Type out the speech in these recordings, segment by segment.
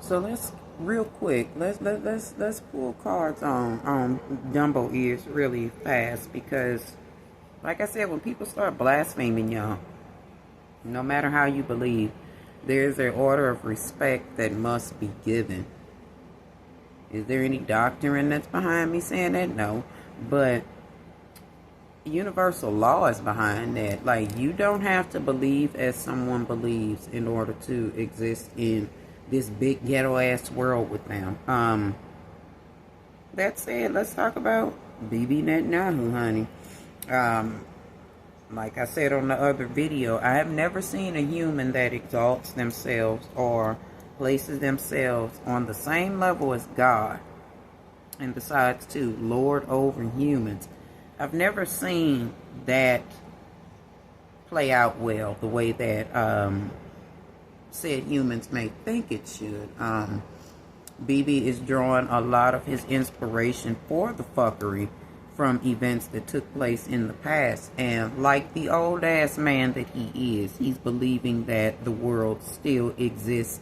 So let's real quick. Let's pull cards on Dumbo ears really fast because, like I said, when people start blaspheming y'all, no matter how you believe, there's an order of respect that must be given. Is there any doctrine that's behind me saying that? No, but universal law is behind that. Like, you don't have to believe as someone believes in order to exist in this big ghetto ass world with them. That said, let's talk about Bibi Netanyahu, honey. Like I said on the other video, I have never seen a human that exalts themselves or places themselves on the same level as God and decides to lord over humans. I've never seen that play out well the way that said humans may think it should. Bibi is drawing a lot of his inspiration for the fuckery from events that took place in the past. And like the old ass man that he is, he's believing that the world still exists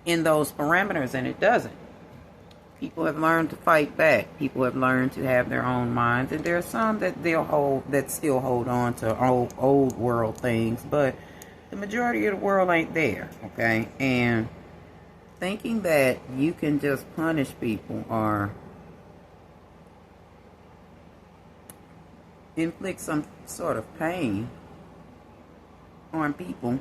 in those parameters, and it doesn't. People have learned to fight back. People have learned to have their own minds, and there are some that still hold on to old world things, but the majority of the world ain't there, okay? And thinking that you can just punish people or inflict some sort of pain on people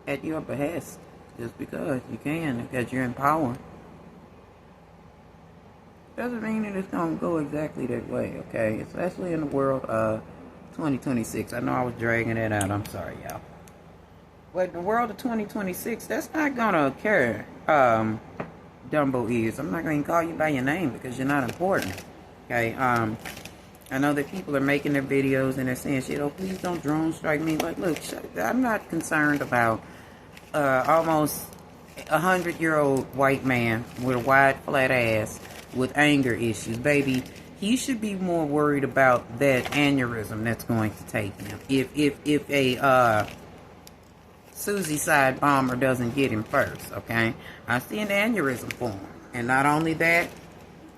at your behest just because you can, because you're in power, doesn't mean that it's going to go exactly that way, okay? Especially in the world of 2026. I know I was dragging that out. I'm sorry, y'all. But in the world of 2026, that's not going to occur, Dumbo ears. I'm not going to call you by your name because you're not important, okay? I know that people are making their videos and they're saying shit, oh, please don't drone strike me. Like, look, I'm not concerned about almost 100-year-old white man with a wide, flat ass with anger issues. Baby, he should be more worried about that aneurysm that's going to take him. If a Susie side bomber doesn't get him first, okay? I see an aneurysm for him. And not only that,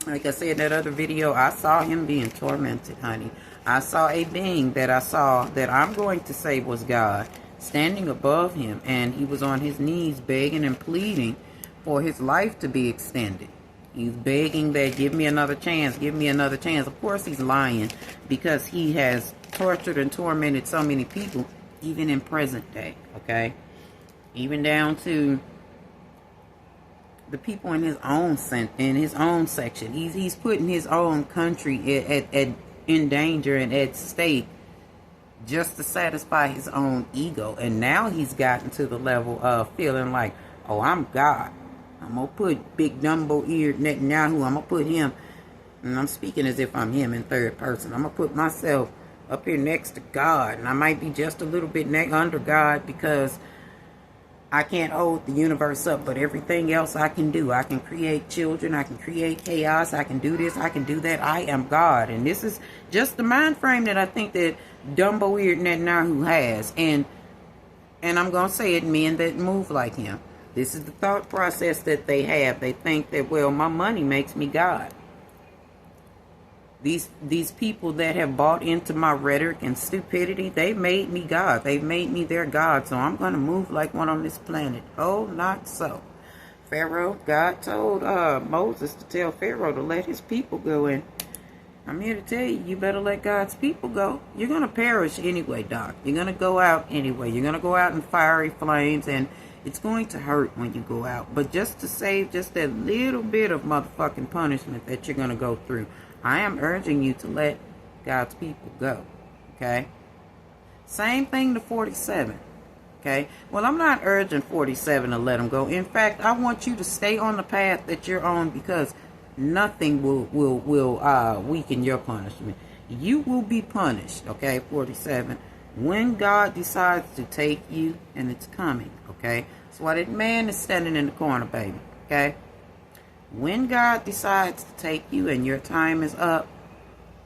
like I said in that other video, I saw him being tormented, honey. I saw a being that I saw that I'm going to say was God standing above him, and he was on his knees begging and pleading for his life to be extended. He's begging that, give me another chance, give me another chance. Of course he's lying because he has tortured and tormented so many people, even in present day, okay? Even down to the people in his own section. He's putting his own country in danger and at stake just to satisfy his own ego. And now he's gotten to the level of feeling like, oh, I'm God. I'm going to put big Dumbo-eared Netanyahu, I'm going to put him, and I'm speaking as if I'm him in third person. I'm going to put myself up here next to God. And I might be just a little bit under God because I can't hold the universe up, but everything else I can do. I can create children. I can create chaos. I can do this. I can do that. I am God. And this is just the mind frame that I think that Dumbo-eared Netanyahu has. And I'm going to say it, men that move like him. This is the thought process that they have. They think that, well, my money makes me God. These people that have bought into my rhetoric and stupidity, they made me God. They made me their God. So I'm going to move like one on this planet. Oh, not so. Pharaoh, God told Moses to tell Pharaoh to let his people go in. I'm here to tell you, you better let God's people go. You're going to perish anyway, Doc. You're going to go out anyway. You're going to go out in fiery flames, and it's going to hurt when you go out. But just to save just that little bit of motherfucking punishment that you're going to go through, I am urging you to let God's people go, okay? Same thing to 47, okay? Well, I'm not urging 47 to let them go. In fact, I want you to stay on the path that you're on because nothing will weaken your punishment. You will be punished, okay, 47, when God decides to take you, and it's coming, okay? That's why that man is standing in the corner, baby, okay? When God decides to take you and your time is up,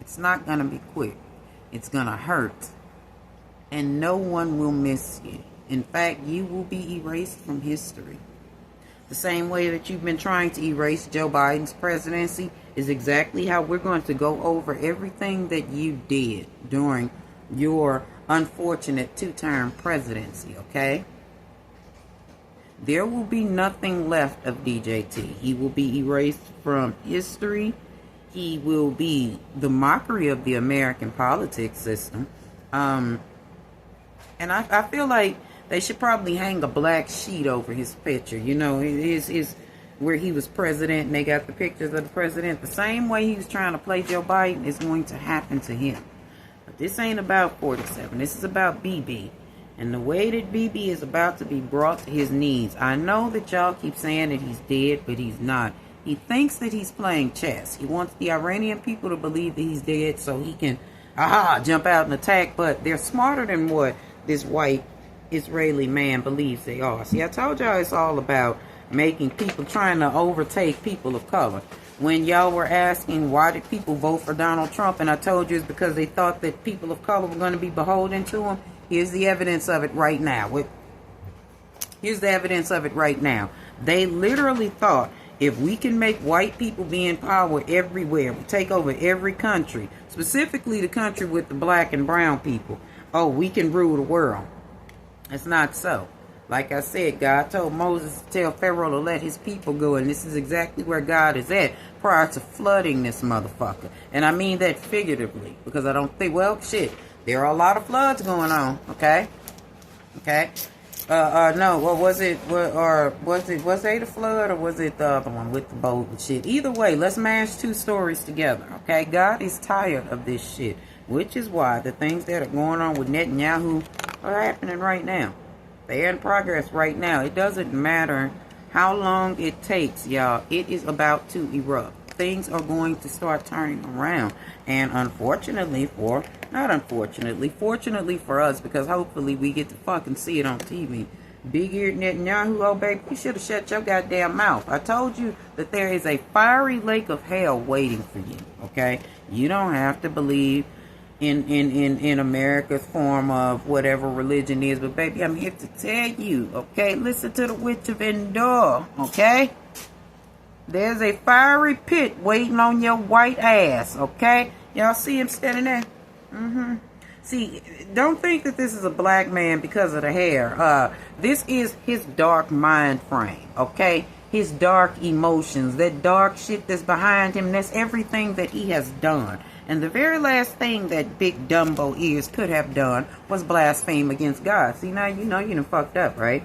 it's not going to be quick. It's going to hurt. And no one will miss you. In fact, you will be erased from history. The same way that you've been trying to erase Joe Biden's presidency is exactly how we're going to go over everything that you did during your unfortunate 2-term presidency, okay? There will be nothing left of DJT. He will be erased from history. He will be the mockery of the American politics system. And I feel like they should probably hang a black sheet over his picture. You know, his where he was president and they got the pictures of the president. The same way he was trying to play Joe Biden is going to happen to him. But this ain't about 47. This is about Bibi. And the way that Bibi is about to be brought to his knees. I know that y'all keep saying that he's dead, but he's not. He thinks that he's playing chess. He wants the Iranian people to believe that he's dead so he can, jump out and attack. But they're smarter than what this white Israeli man believes they are. See, I told y'all it's all about making people, trying to overtake people of color. When y'all were asking why did people vote for Donald Trump, and I told you it's because they thought that people of color were going to be beholden to him. Here's the evidence of it right now. Here's the evidence of it right now. They literally thought if we can make white people be in power everywhere, we take over every country, specifically the country with the black and brown people, we can rule the world. It's not so. Like I said, God told Moses to tell Pharaoh to let his people go, and this is exactly where God is at prior to flooding this motherfucker. And I mean that figuratively, because I don't think, there are a lot of floods going on, okay? No, what was it? Was it the flood or was it the other one with the boat and shit? Either way, let's mash two stories together, okay? God is tired of this shit, which is why the things that are going on with Netanyahu are happening right now. They're in progress right now. It doesn't matter how long it takes, y'all. It is about to erupt. Things are going to start turning around. And fortunately for us, because hopefully we get to fucking see it on TV. Big-eared Netanyahu, baby, you should have shut your goddamn mouth. I told you that there is a fiery lake of hell waiting for you, okay? You don't have to believe in America's form of whatever religion is, but baby, I'm here to tell you, okay? Listen to the Witch of Endor, okay? There's a fiery pit waiting on your white ass, okay? Y'all see him standing there? See, don't think that this is a black man because of the hair. This is his dark mind frame, okay? His dark emotions, that dark shit that's behind him, that's everything that he has done. And the very last thing that big Dumbo ears could have done was blaspheme against God. See, now you know you done fucked up, right?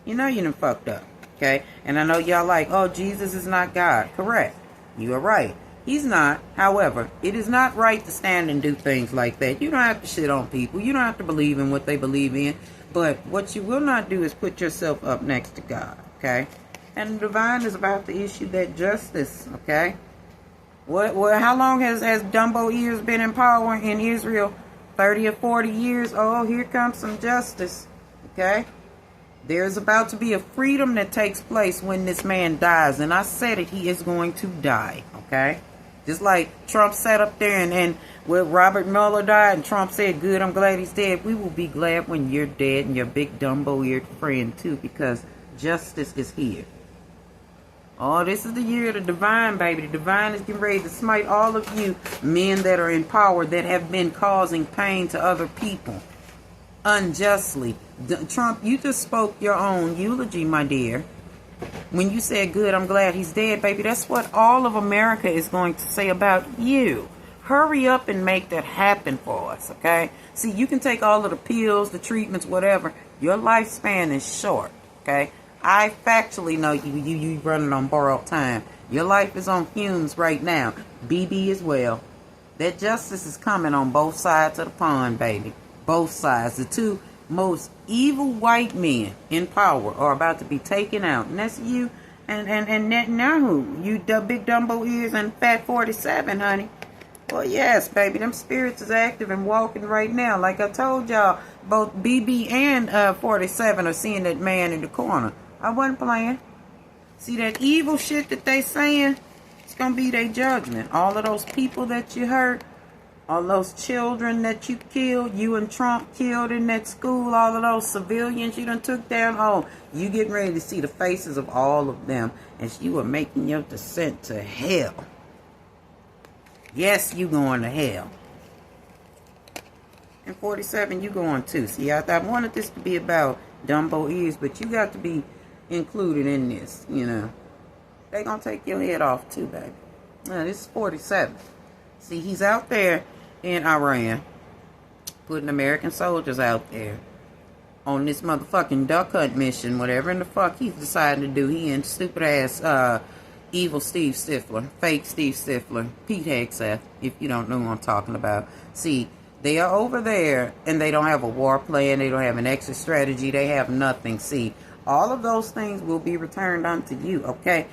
You know you done fucked up, okay? And I know y'all like, oh, Jesus is not God. Correct. You are right. He's not. However, it is not right to stand and do things like that. You don't have to shit on people. You don't have to believe in what they believe in. But what you will not do is put yourself up next to God, okay? And the divine is about to issue that justice, okay? How long has Dumbo ears been in power in Israel? 30 or 40 years. Oh, here comes some justice. Okay? There's about to be a freedom that takes place when this man dies. And I said it, he is going to die. Okay? Just like Trump sat up there and when Robert Mueller died and Trump said, good, I'm glad he's dead. We will be glad when you're dead and your big Dumbo-eared friend too, because justice is here. Oh, this is the year of the divine, baby. The divine is getting ready to smite all of you men that are in power that have been causing pain to other people unjustly. Trump, you just spoke your own eulogy, my dear. When you said, good, I'm glad he's dead, baby, that's what all of America is going to say about you. Hurry up and make that happen for us, okay? See, you can take all of the pills, the treatments, whatever. Your lifespan is short, okay? I factually know you running on borrowed time. Your life is on fumes right now. Bibi as well. That justice is coming on both sides of the pond, baby. Both sides. The two most evil white men in power are about to be taken out. And that's you and Netanyahu. You big Dumbo ears and Fat 47, honey. Well, yes, baby. Them spirits is active and walking right now. Like I told y'all, both Bibi and 47 are seeing that man in the corner. I wasn't playing. See that evil shit that they saying? It's going to be their judgment. All of those people that you hurt, All those children that you killed, you and Trump killed in that school, all of those civilians you done took down. Oh, you getting ready to see the faces of all of them as you are making your descent to hell. Yes, you going to hell. And 47, you going too. See, I wanted this to be about Dumbo ears, but you got to be included in this, you know. They gonna take your head off too, baby. Now, this is 47. See, he's out there in Iran, putting American soldiers out there on this motherfucking duck hunt mission, whatever in the fuck he's deciding to do. He and stupid ass evil Steve Stifler, fake Steve Stifler, Pete Hegseth, if you don't know who I'm talking about. See, they are over there and they don't have a war plan, they don't have an exit strategy, they have nothing. See, all of those things will be returned unto you, okay?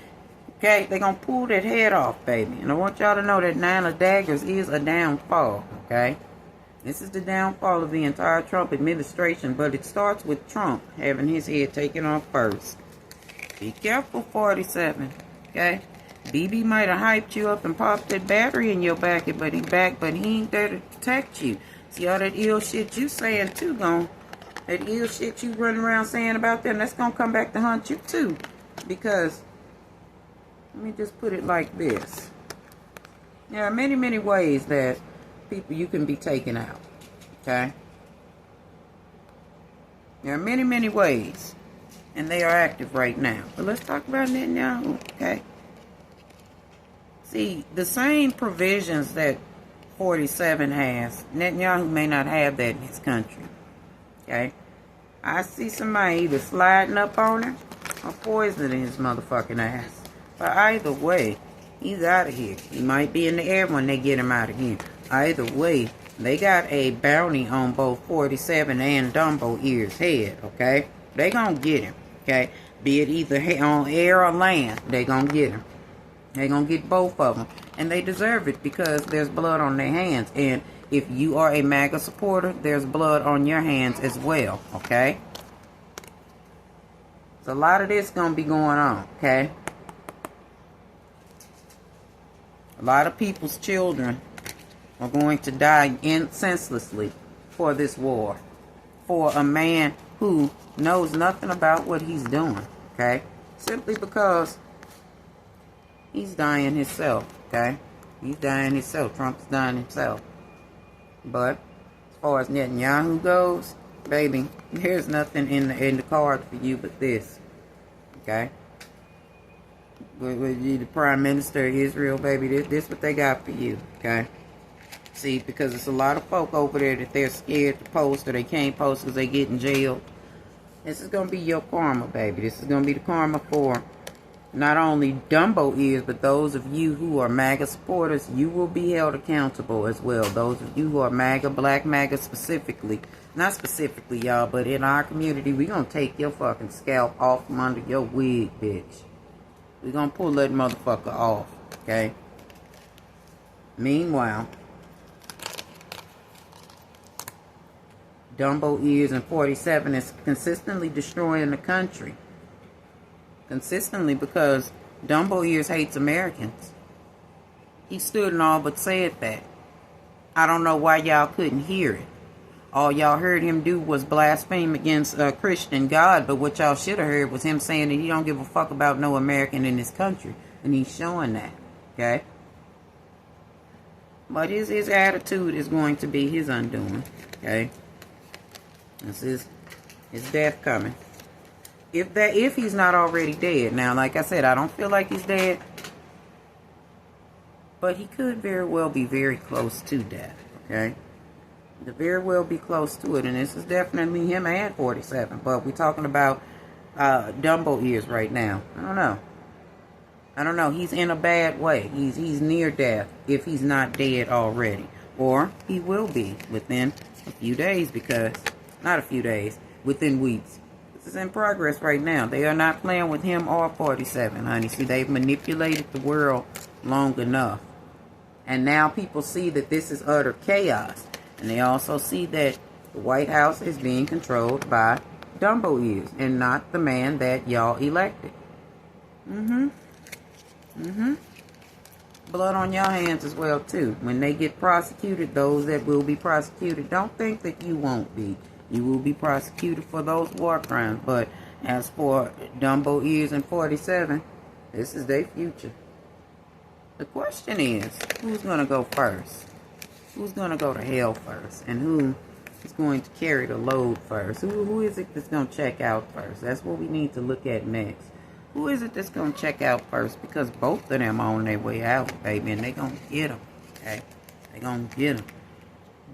Okay, they're going to pull that head off, baby. And I want y'all to know that 9 of Daggers is a downfall, okay? This is the downfall of the entire Trump administration, but it starts with Trump having his head taken off first. Be careful, 47, okay? Bibi might have hyped you up and popped that battery in your back, but he ain't there to protect you. See all that ill shit you saying, too, that ill shit you running around saying about them, that's going to come back to haunt you, too. Because... let me just put it like this. There are many, many ways that you can be taken out. Okay? There are many, many ways. And they are active right now. But let's talk about Netanyahu. Okay? See, the same provisions that 47 has, Netanyahu may not have that in his country. Okay? I see somebody either sliding up on him or poisoning his motherfucking ass. But either way, he's out of here. He might be in the air when they get him out of here. Either way, they got a bounty on both 47 and Dumbo Ear's head, okay? They gonna get him, okay? Be it either on air or land, they gonna get him. They gonna get both of them. And they deserve it because there's blood on their hands. And if you are a MAGA supporter, there's blood on your hands as well, okay? So a lot of this gonna be going on, okay? A lot of people's children are going to die senselessly for this war. For a man who knows nothing about what he's doing, okay? Simply because he's dying himself, okay? He's dying himself. Trump's dying himself. But as far as Netanyahu goes, baby, there's nothing in the card for you but this, okay? With you, the Prime Minister of Israel, baby, this what they got for you, okay? See, because it's a lot of folk over there that they're scared to post or they can't post because they get in jail. This is going to be your karma, baby. This is going to be the karma for not only Dumbo ears, but those of you who are MAGA supporters, you will be held accountable as well. Those of you who are MAGA, black MAGA specifically, not specifically, y'all, but in our community, we're going to take your fucking scalp off from under your wig, bitch. We're going to pull that motherfucker off, okay? Meanwhile, Dumbo Ears and 47 is consistently destroying the country. Consistently, because Dumbo Ears hates Americans. He stood and all but said that. I don't know why y'all couldn't hear it. All y'all heard him do was blaspheme against a Christian God, but what y'all should have heard was him saying that he don't give a fuck about no American in this country. And he's showing that, okay? But his attitude is going to be his undoing, okay? This is his death coming. If he's not already dead. Now, like I said, I don't feel like he's dead. But he could very well be very close to death, okay? To very well be close to it, and this is definitely him and 47. But we're talking about Dumbo Ears right now. I don't know. He's in a bad way. He's near death if he's not dead already, or he will be within a few days. Because not a few days, within weeks. This is in progress right now. They are not playing with him or 47, honey. See, they've manipulated the world long enough, and now people see that this is utter chaos. And they also see that the White House is being controlled by Dumbo Ears and not the man that y'all elected. blood on your hands as well too. When they get prosecuted, those that will be prosecuted, don't think that you won't be. You will be prosecuted for those war crimes. But as for Dumbo Ears and 47, this is their future. The question is, who's going to go first? Who's going to go to hell first? And who is going to carry the load first? Who is it that's going to check out first? That's what we need to look at next. Who is it that's going to check out first? Because both of them are on their way out, baby. And they're going to get them. Okay? They're going to get them.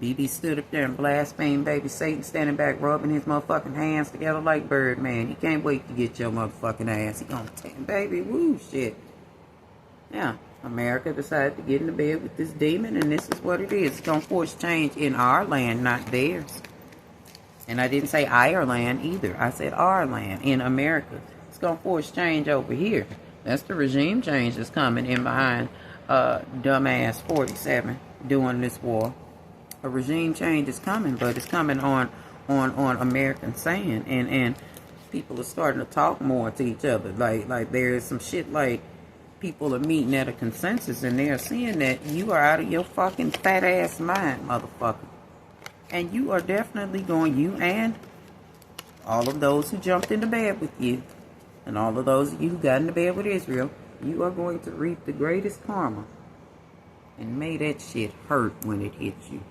Bibi stood up there and blasphemed, baby. Satan standing back, rubbing his motherfucking hands together like Birdman. He can't wait to get your motherfucking ass. He gonna take, baby, woo, shit. Yeah, America decided to get into bed with this demon, and this is what it is. It's gonna force change in our land, not theirs. And I didn't say Ireland either. I said our land, in America. It's gonna force change over here. That's the regime change that's coming in behind dumbass 47 doing this war. A regime change is coming, but it's coming on American sand, and people are starting to talk more to each other. Like there is some shit like people are meeting at a consensus, and they are seeing that you are out of your fucking fat ass mind, motherfucker. And you are definitely going, you and all of those who jumped into bed with you, and all of those of you who got into bed with Israel, you are going to reap the greatest karma. And may that shit hurt when it hits you.